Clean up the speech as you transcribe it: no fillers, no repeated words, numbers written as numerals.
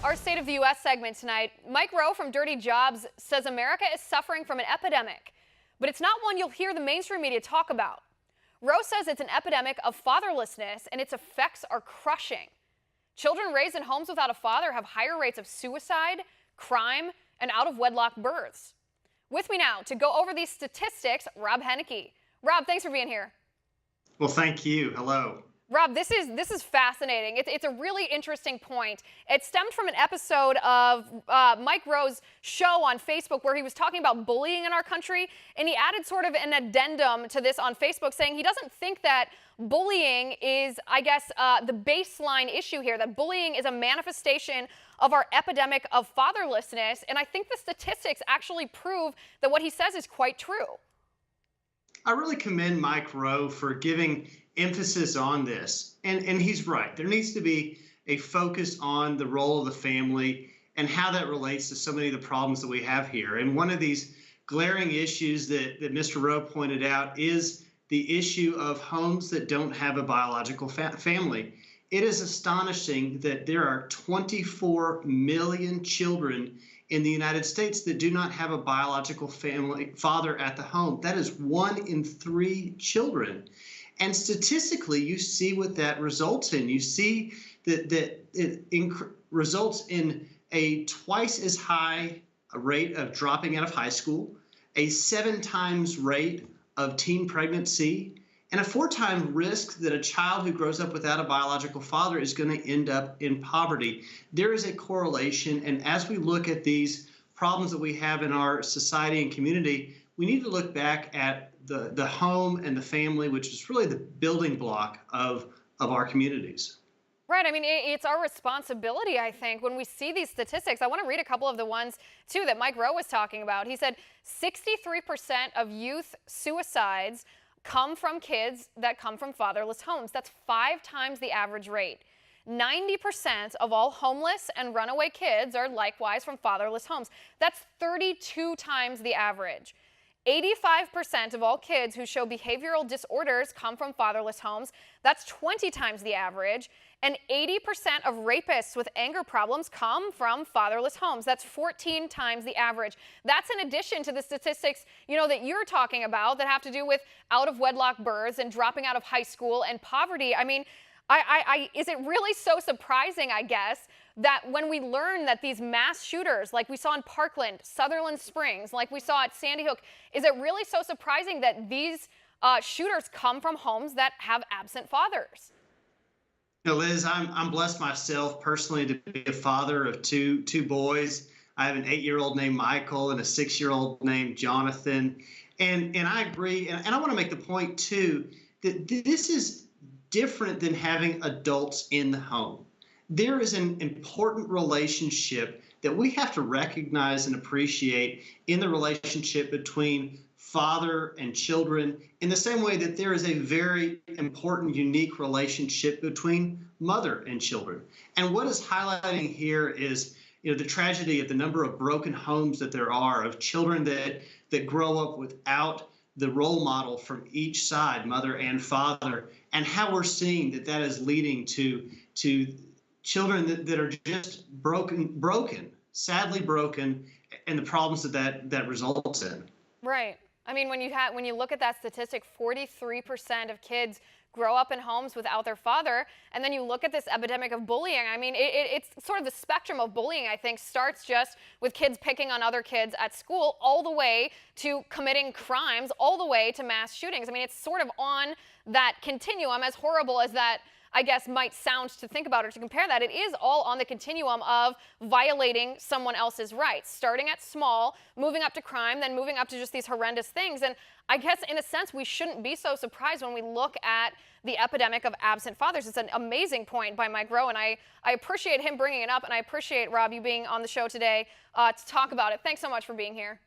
Our State of the U.S. segment tonight, Mike Rowe from Dirty Jobs says America is suffering from an epidemic, but it's not one you'll hear the mainstream media talk about. Rowe says it's an epidemic of fatherlessness, and its effects are crushing. Children raised in homes without a father have higher rates of suicide, crime, and out-of-wedlock births. With me now to go over these statistics, Rob Henneke. Rob, thanks for being here. Well, thank you. Hello. Rob, this is fascinating. It's a really interesting point. It stemmed from an episode of Mike Rowe's show on Facebook where he was talking about bullying in our country, and he added sort of an addendum to this on Facebook saying he doesn't think that bullying is, I guess, the baseline issue here, that bullying is a manifestation of our epidemic of fatherlessness, and I think the statistics actually prove that what he says is quite true. I really commend Mike Rowe for giving emphasis on this. And he's right. There needs to be a focus on the role of the family and how that relates to so many of the problems that we have here. And one of these glaring issues that Mr. Rowe pointed out is the issue of homes that don't have a biological family. It is astonishing that there are 24 million children in the United States that do not have a biological father at the home. That is 1 in 3 children. And statistically, you see what that results in. You see that it results in a twice as high rate of dropping out of high school, a 7 times rate of teen pregnancy, and a 4-time risk that a child who grows up without a biological father is going to end up in poverty. There is a correlation, and as we look at these problems that we have in our society and community, we need to look back at the home and the family, which is really the building block of our communities. Right. I mean, it's our responsibility, I think, when we see these statistics. I want to read a couple of the ones, too, that Mike Rowe was talking about. He said 63% of youth suicides come from kids that come from fatherless homes. That's 5 times the average rate. 90% of all homeless and runaway kids are likewise from fatherless homes. That's 32 times the average. 85% of all kids who show behavioral disorders come from fatherless homes. That's 20 times the average. And 80% of rapists with anger problems come from fatherless homes. That's 14 times the average. That's in addition to the statistics, that you're talking about that have to do with out-of-wedlock births and dropping out of high school and poverty. I mean, is it really so surprising, I guess, that when we learn that these mass shooters, like we saw in Parkland, Sutherland Springs, like we saw at Sandy Hook, is it really so surprising that these shooters come from homes that have absent fathers? Liz, I'm blessed myself personally to be a father of two boys. I have an 8-year-old named Michael and a 6-year-old named Jonathan. And I agree, and I want to make the point, too, that this is different than having adults in the home. There is an important relationship that we have to recognize and appreciate in the relationship between father and children, in the same way that there is a very important, unique relationship between mother and children. And what is highlighting here is, the tragedy of the number of broken homes that there are, of children that grow up without the role model from each side, mother and father, and how we're seeing that is leading to children that are just broken, sadly broken, and the problems that results in. Right. I mean, when you look at that statistic, 43% of kids grow up in homes without their father, and then you look at this epidemic of bullying. I mean, it's sort of the spectrum of bullying, I think, starts just with kids picking on other kids at school, all the way to committing crimes, all the way to mass shootings. I mean, it's sort of on that continuum, as horrible as that, I guess, might sound to think about or to compare that. It is all on the continuum of violating someone else's rights, starting at small, moving up to crime, then moving up to just these horrendous things. And I guess, in a sense, we shouldn't be so surprised when we look at the epidemic of absent fathers. It's an amazing point by Mike Rowe, and I appreciate him bringing it up, and I appreciate, Rob, you being on the show today to talk about it. Thanks so much for being here.